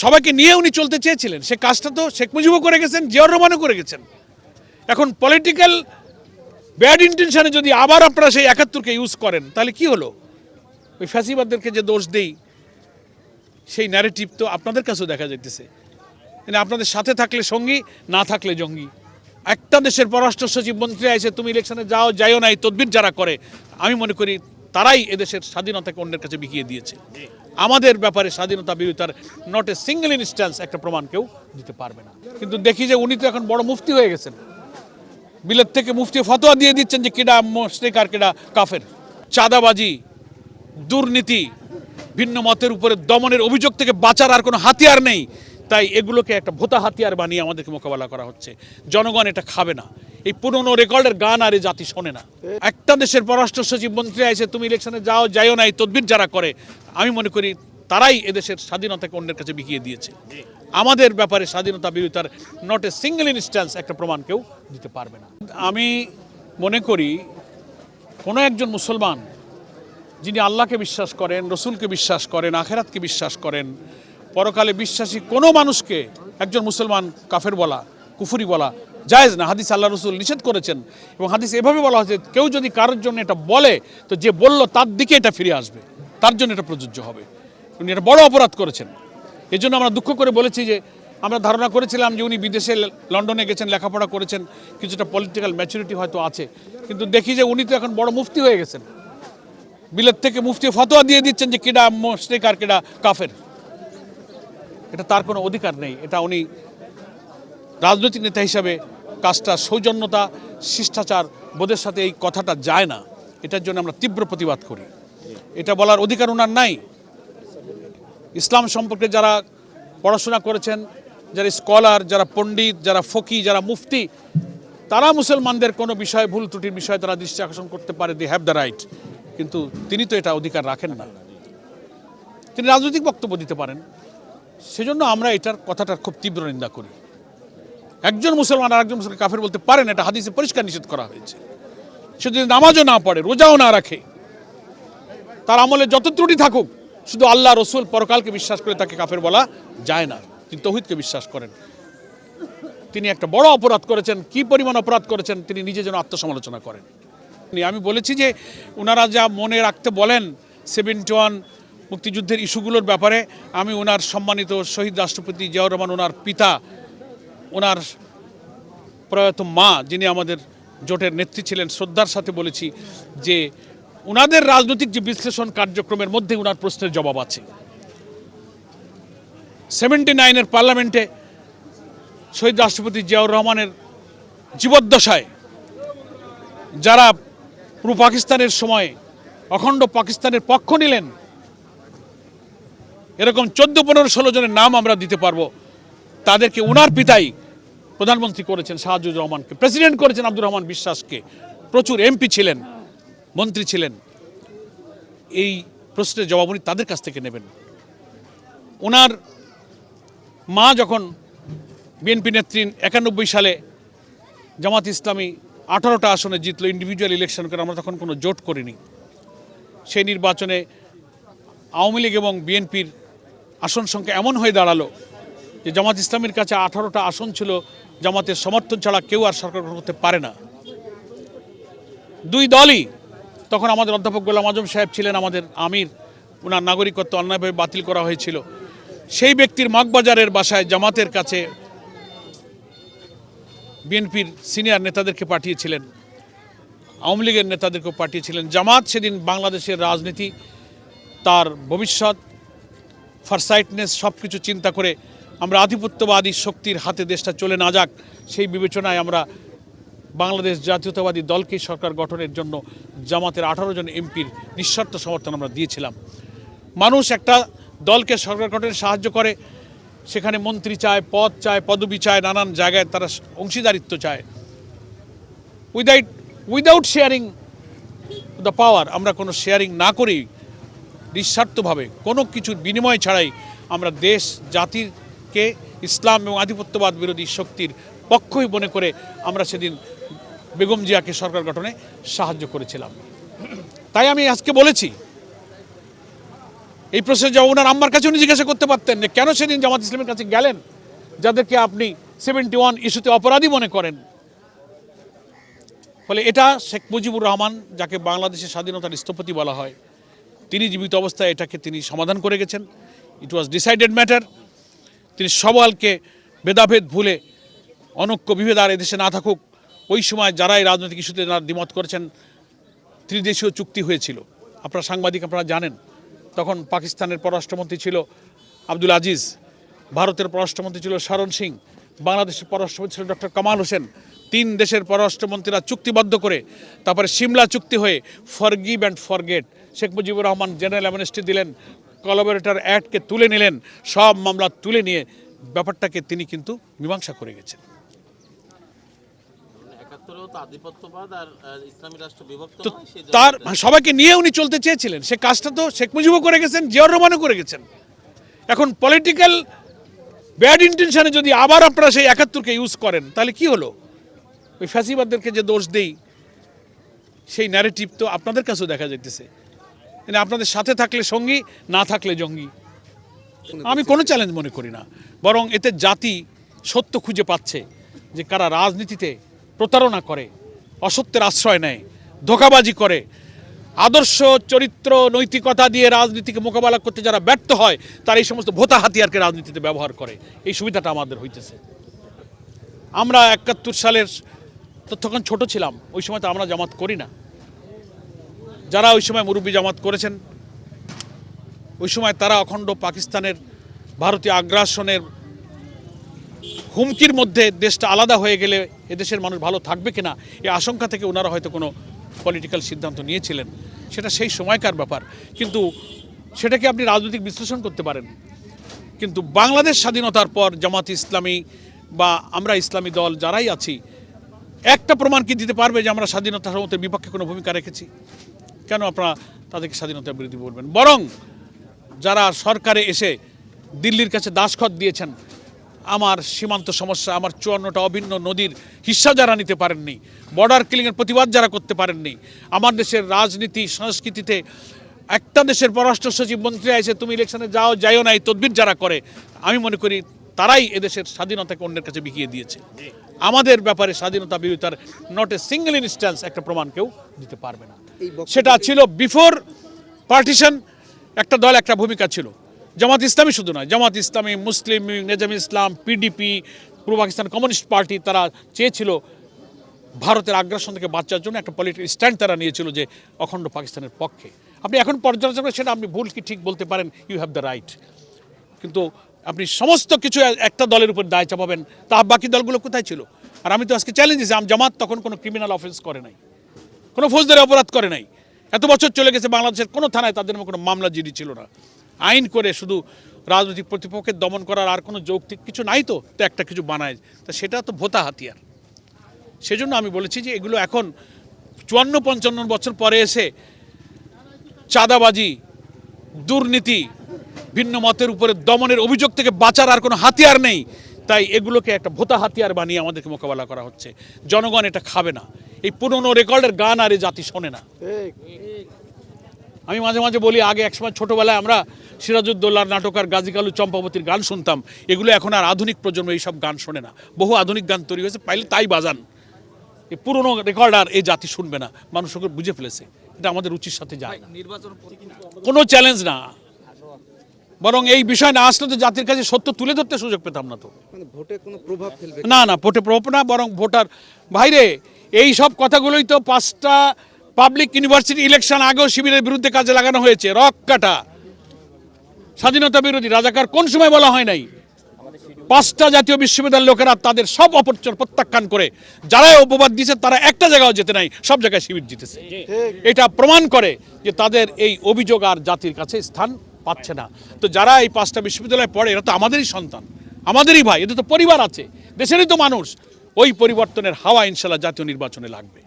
সবাইকে নিয়ে উনি চলতে চেয়েছিলেন। সে কাজটা তো শেখ মুজিবও করে গেছেন, জিয়াউর রহমানও করে গেছেন। এখন পলিটিক্যাল ব্যাড ইন্টেনশনে যদি আবার আপনারা সেই ৭১কে ইউজ করেন তাহলে কি হলো? ওই ফ্যাসিবাদদেরকে যে দোষ দেই সেই ন্যারেটিভ তো আপনাদের কাছেও দেখা যাইতেছে। মানে আপনাদের সাথে থাকলে সঙ্গী, না থাকলে জঙ্গি। একটা দেশের পররাষ্ট্র সচিব মন্ত্রী আছে, তুমি ইলেকশনে যাইও না, এই তদবির যারা করে আমি মনে করি তারাই এদেশের স্বাধীনতাকে অন্যের কাছে বিকিয়ে দিয়েছে। আমাদের ব্যাপারে স্বাধীনতা বিরোধিতার নট এ সিঙ্গেল ইনস্ট্যান্স একটা প্রমাণ কেউ দিতে পারবে না। কিন্তু দেখি যে উনি তো এখন বড় মুফতি হয়ে গেছেন। বিলেত থেকে মুফতি ফতোয়া দিয়ে দিচ্ছেন যে কেডা মুশরিক আর কেডা কাফের। চাঁদাবাজি, দুর্নীতি, ভিন্ন মতের উপরে দমনের অভিযোগ থেকে বাঁচার আর কোনো হাতিয়ার নেই, তাই এগুলোকে একটা ভোতা হাতিয়ার বানিয়ে আমাদেরকে মোকাবেলা করা হচ্ছে। জনগণ এটা খাবে না। এই পুরনো রেকর্ডের গান আর এই জাতি শোনে না। একটা দেশের পররাষ্ট্র সচিব মন্ত্রী আছে, তুমি ইলেকশনে যাইও না, এই তদবির যারা করে আমি মনে করি তারাই এদেশের স্বাধীনতাকে অন্যের কাছে বিকিয়ে দিয়েছে। আমাদের ব্যাপারে স্বাধীনতা বিরোধিতার নট এ সিঙ্গেল ইনস্ট্যান্স একটা প্রমাণ কেউ দিতে পারবে না। আমি মনে করি কোনো একজন মুসলমান যিনি আল্লাহকে বিশ্বাস করেন, রসুলকে বিশ্বাস করেন, আখেরাতকে বিশ্বাস করেন, পরকালে বিশ্বাসী কোনো মানুষকে একজন মুসলমান কাফের বলা, কুফরি বলা জায়েজ না। হাদিস আল্লাহ রসুল নিষেধ করেছেন এবং হাদিস এভাবে বলা হয়েছে, কেউ যদি কারোর জন্য এটা বলে তো যে বলল তার দিকে এটা ফিরে আসবে, তার জন্য এটা প্রযোজ্য হবে। উনি এটা বড় অপরাধ করেছেন। এই জন্য আমরা দুঃখ করে বলেছি যে আমরা ধারণা করেছিলাম যে উনি বিদেশে লন্ডনে গেছেন, লেখাপড়া করেছেন, কিছুটা পলিটিক্যাল ম্যাচুরিটি হয়তো আছে, কিন্তু দেখি যে উনি তো এখন বড় মুফতি হয়ে গেছেন। বিলেত থেকে মুফতি ফতোয়া দিয়ে দিচ্ছেন যে কেডা মুশরিক আর কেডা কাফের। এটা তার কোনো অধিকার নেই। এটা উনি রাজনৈতিক নেতা হিসাবে কাজটা সৌজন্যতা, শিষ্টাচার বোধের সাথে এই কথাটা যায় না। এটার জন্য আমরা তীব্র প্রতিবাদ করি। এটা বলার অধিকার ওনার নাই। ইসলাম সম্পর্কে যারা পড়াশোনা করেছেন, যারা স্কলার, যারা পণ্ডিত, যারা ফকি, যারা মুফতি, তারা মুসলমানদের কোনো বিষয়ে ভুল ত্রুটির বিষয়ে তারা দৃষ্টি আকর্ষণ করতে পারে, দি হ্যাভ দ্য রাইট। কিন্তু তিনি তো এটা অধিকার রাখেন না। তিনি রাজনৈতিক বক্তব্য দিতে পারেন, সেজন্য আমরা এটার কথাটার খুব তীব্র নিন্দা করি। একজন মুসলমান আর একজন মুসলমান কাফের বলতে পারেন, এটা হাদিসে পরিষ্কার নিষেধ করা হয়েছে। সে যদি নামাজও না পড়ে, রোজাও না রাখে, তার আমলে যত ত্রুটি থাকুক, শুধু আল্লাহ রসুল পরকালকে বিশ্বাস করে তাকে কাফের বলা যায় না। তিনি তৌহিদকে বিশ্বাস করেন। তিনি একটা বড় অপরাধ করেছেন। কি পরিমাণ অপরাধ করেছেন তিনি নিজে যেন আত্মসমালোচনা করেন। আমি বলেছি যে ওনারা যা মনে রাখতে বলেন 71 মুক্তিযুদ্ধের ইস্যুগুলোর ব্যাপারে, আমি ওনার সম্মানিত শহীদ রাষ্ট্রপতি জিয়াউর রহমান, ওনার পিতা, ওনার প্রয়াত মা যিনি আমাদের জোটের নেত্রী ছিলেন, শ্রদ্ধার সাথে বলেছি যে ওনাদের রাজনৈতিক যে বিশ্লেষণ কার্যক্রমের মধ্যে ওনার প্রশ্নের জবাব আছে। 79-এর পার্লামেন্টে শহীদ রাষ্ট্রপতি জিয়াউর রহমানের জীবদ্দশায় যারা পূর্ব পাকিস্তানের সময় অখণ্ড পাকিস্তানের পক্ষ নিলেন, এরকম 14, 15, 16 জনের নাম আমরা দিতে পারবো। তাদেরকে ওনার পিতাই প্রধানমন্ত্রী করেছেন, শাহজুর রহমানকে প্রেসিডেন্ট করেছেন, আব্দুর রহমান বিশ্বাসকে, প্রচুর এমপি ছিলেন, মন্ত্রী ছিলেন। এই প্রশ্নের জবাব উনি তাদের কাছ থেকে নেবেন। ওনার মা যখন বিএনপি নেত্রী 91 সালে জামাত ইসলামী 18টা আসনে জিতলো, ইন্ডিভিজুয়াল ইলেকশন করে, আমরা তখন কোনো জোট করিনি। সেই নির্বাচনে আওয়ামী লীগ এবং বিএনপির আসন সংখ্যা এমন হয়ে দাঁড়ালো যে জামাত ইসলামীর কাছে 18টা আসন ছিল, জামাতের সমর্থন ছাড়া কেউ আর সরকার গঠন করতে পারে না। দুই দলই, তখন আমাদের অধ্যাপক গোলাম আজম সাহেব ছিলেন আমাদের আমির, ওনার নাগরিকত্ব অন্যায়ভাবে বাতিল করা হয়েছিল। সেই ব্যক্তির মগবাজারের বাসায় জামাতের কাছে বিএনপির সিনিয়র নেতাদেরকে পাঠিয়েছিলেন, আওয়ামী লীগের নেতাদেরকেও পাঠিয়েছিলেন। জামাত সেদিন বাংলাদেশের রাজনীতি, তার ভবিষ্যৎ, ফারসাইটনেস সব কিছু চিন্তা করে আমরা আধিপত্যবাদী শক্তির হাতে দেশটা চলে না যাক, সেই বিবেচনায় আমরা বাংলাদেশ জাতীয়তাবাদী দলকে সরকার গঠনের জন্য জামাতের 18 জন এমপির নিঃশর্ত সমর্থন আমরা দিয়েছিলাম। মানুষ একটা দলকে সরকার গঠনে সাহায্য করে, সেখানে মন্ত্রী চায়, পদ চায়, পদবি চায়, নানান জায়গায় তারা অংশীদারিত্ব চায়। উইদাউট শেয়ারিং দ্য পাওয়ার, আমরা কোনো শেয়ারিং না করেই নিঃস্বার্থভাবে কোনো কিছুর বিনিময় ছাড়াই আমরা দেশ জাতিকে ইসলাম এবং আধিপত্যবাদ বিরোধী শক্তির পক্ষই মনে করে আমরা সেদিন বেগম জিয়াকে সরকার গঠনে সাহায্য করেছিলাম। তাই আমি আজকে বলেছি এই প্রশ্নের জবাব ওনার আম্মার কাছে উনি জিজ্ঞাসা করতে পারতেন যে কেন সেদিন জামাত ইসলামের কাছে গেলেন, যাদেরকে আপনি 71 ইস্যুতে অপরাধী মনে করেন। ফলে এটা শেখ মুজিবুর রহমান, যাকে বাংলাদেশের স্বাধীনতার স্থপতি বলা হয়, তিনি জীবিত অবস্থায় এটাকে তিনি সমাধান করে গেছেন। ইট ওয়াজ ডিসাইডেড ম্যাটার। তিনি সবালকে ভেদাভেদ ভুলে অনৈক্য বিভেদ আর এদেশে না থাকুক, ওই সময় যারাই রাজনৈতিক ইস্যুতে দ্বিমত করেছেন, ত্রিদেশীয় চুক্তি হয়েছিল। আপনারা সাংবাদিক, আপনারা জানেন, তখন পাকিস্তানের পররাষ্ট্রমন্ত্রী ছিল আব্দুল আজিজ, ভারতের পররাষ্ট্রমন্ত্রী ছিল শরণ সিং, বাংলাদেশের পররাষ্ট্রমন্ত্রী ছিল ডক্টর কামাল হোসেন। 3 দেশের পররাষ্ট্রমন্ত্রীরা চুক্তিবদ্ধ করে তারপরে সিমলা চুক্তি হয়ে forgive and forget, Sheikh Mujibur Rahman general amnesty দিলেন, কোলাবরেটর অ্যাক্টকে তুলে নিলেন, সব মামলা তুলে নিয়ে ব্যাপারটাকে তিনি কিন্তু মীমাংসা করে গেছেন। তো তার সবাইকে নিয়ে উনি চলতে চেয়েছিলেন, সে কাজটা তো শেখ মুজিবও করে গেছেন, জিয়াউর রহমানও করে গেছেন। এখন পলিটিক্যাল ব্যাড ইন্টেনশনে যদি আবার আপনারা সেই 71কে ইউজ করেন, তাহলে কি হলো? ওই ফ্যাসিবাদদেরকে যে দোষ দেই, সেই ন্যারেটিভ তো আপনাদের কাছেও দেখা যাইতেছে। মানে আপনাদের সাথে থাকলে সঙ্গী, না থাকলে জঙ্গি। আমি কোনো চ্যালেঞ্জ মনে করি না, বরং এতে জাতি সত্য খুঁজে পাচ্ছে যে কারা রাজনীতিতে প্রতারণা করে, অসত্যের আশ্রয় নেয়, ধোঁকাবাজি করে, আদর্শ চরিত্র নৈতিকতা দিয়ে রাজনীতিকে মোকাবেলা করতে যারা ব্যর্থ হয়, তারা এই সমস্ত ভোতা হাতিয়ারকে রাজনীতিতে ব্যবহার করে। এই সুবিধাটা আমাদের হইতেছে। আমরা 71 সালের তখন ছোট ছিলাম, ওই সময় তো আমরা জামাত করি না। যারা ওই সময় মুরব্বী জামাত করেছেন, ওই সময় তারা অখণ্ড পাকিস্তানের ভারতীয় আগ্রাসনের হুমকির মধ্যে দেশটা আলাদা হয়ে গেলে এদেশের মানুষ ভালো থাকবে কিনা এই আশঙ্কা থেকে ওনারা হয়তো কোনো পলিটিক্যাল সিদ্ধান্ত নিয়েছিলেন। সেটা সেই সময়কার ব্যাপার, কিন্তু সেটাকে আপনি রাজনৈতিক বিশ্লেষণ করতে পারেন। কিন্তু বাংলাদেশ স্বাধীনতার পর জামাত ইসলামী বা আমরা ইসলামী দল যারাই আছি, একটা প্রমাণ কি দিতে পারবে যে আমরা স্বাধীনতা সমর্থনের বিপক্ষে কোনো ভূমিকা রেখেছি? কেন আপনারা তাদেরকে স্বাধীনতার বিরোধী বলবেন? বরং যারা সরকারে এসে দিল্লির কাছে দাসখত দিয়েছেন, আমার সীমান্ত সমস্যা, আমার 54টা অভিন্ন নদীর হিস্সা যারা নিতে পারেননি, বর্ডার কিলিংয়ের প্রতিবাদ যারা করতে পারেননি, আমার দেশের রাজনীতি সংস্কৃতিতে একটা দেশের পররাষ্ট্র সচিব মন্ত্রী এসে তুমি ইলেকশনে যাইও না, এই তদবির যারা করে, আমি মনে করি তারাই এদেশের স্বাধীনতাকে অন্যের কাছে বিকিয়ে দিয়েছে। আমাদের ব্যাপারে স্বাধীনতা বিরোধিতার নট এ সিঙ্গেল ইনস্ট্যান্স একটা প্রমাণ কেউ দিতে পারবে না। সেটা ছিল বিফোর পার্টিশন, একটা দল একটা ভূমিকা ছিল। জামাত ইসলামী শুধু নয়, জামাত ইসলামী, মুসলিম, নেজাম ইসলাম, পিডিপি, পূর্ব পাকিস্তান কমিউনিস্ট পার্টি, তারা চেয়েছিল ভারতের আগ্রাসন থেকে বাঁচার জন্য একটা পলিটিক্যাল স্ট্যান্ড তারা নিয়েছিল যে অখণ্ড পাকিস্তানের পক্ষে। আপনি এখন পর্যালোচনা করেন, সেটা আপনি ভুল কি ঠিক বলতে পারেন, ইউ হ্যাভ দ্য রাইট। কিন্তু আপনি সমস্ত কিছু একটা দলের উপর দায় চাপাবেন, তা বাকি দলগুলো কোথায় ছিল? আর আমি তো আজকে চ্যালেঞ্জ দিয়েছি, জামাত তখন কোনো ক্রিমিনাল অফেন্স করে নাই, কোনো ফৌজদারি অপরাধ করে নাই। এত বছর চলে গেছে, বাংলাদেশের কোনো থানায় তাদের কোনো মামলা জিডি ছিল না। আইন করে শুধু রাজনৈতিক প্রতিপক্ষের দমন করার আর কোনো যৌক্তিক কিছু নাই, তো একটা কিছু বানায়, তা সেটা তো ভোতা হাতিয়ার। সেজন্য আমি বলেছি যে এগুলো এখন 54-55 বছর পরে এসে চাঁদাবাজি, দুর্নীতি, ভিন্ন মতের উপরে দমনের অভিযোগ থেকে বাঁচার আর কোনো হাতিয়ার নেই। তাই এগুলোকে একটা ভোতা হাতিয়ার বানিয়ে আমাদেরকে মোকাবেলা করা হচ্ছে। জনগণ এটা খাবে না, এই পুরনো রেকর্ডের গান আর এই জাতি শোনে না। আমি মাঝে মাঝে বলি, আগে একসময় ছোটোবেলায় আমরা সিরাজউদ্দৌলার নাটক আর গাজী কালু চম্পাবতীর গান শুনতাম, এগুলো এখন আর আধুনিক প্রজন্ম এইসব গান শোনে না। বহু আধুনিক গান তৈরি হয়েছে, পাইলে তাই বাজান। এই পুরনো রেকর্ড আর এই জাতি শুনবে না, মানুষ ওকে বুঝে ফেলেছে। এটা আমাদের রুচির সাথে যায় না, কোনো চ্যালেঞ্জ না। বরং এই বিষয় না আসলে তো জাতির কাছে সত্য তুলে ধরতে সুযোগ পেতাম না। তো ভোটে কোনো প্রভাব ফেলবে না, ভোটে প্রভাব না, বরং ভোটার ভাইরে এই সব কথাগুলোই তো 5টা পাবলিক ইউনিভার্সিটি ইলেকশন আগেও শিবিরের বিরুদ্ধে কাজে লাগানো হয়েছে। রক কাটা, স্বাধীনতা বিরোধী, রাজাকার কোন সময় বলা হয় নাই? 5টা জাতীয় বিশ্ববিদ্যালয়ের লোকেরা তাদের সব অপপ্রচার প্রত্যাখ্যান করে যারা অপবাদ দিয়েছে তারা একটা জায়গাও যেতে নাই, সব জায়গায় শিবির জিতেছে। এটা প্রমাণ করে যে তাদের এই অভিযোগ আর জাতির কাছে স্থান পাচ্ছে না। তো যারা এই 5টা বিশ্ববিদ্যালয়ে পড়ে, এরা তো আমাদেরই সন্তান, আমাদেরই ভাই, এদের তো পরিবার আছে, দেশেরই তো মানুষ। ওই পরিবর্তনের হাওয়া ইনশাল্লাহ জাতীয় নির্বাচনে লাগবে।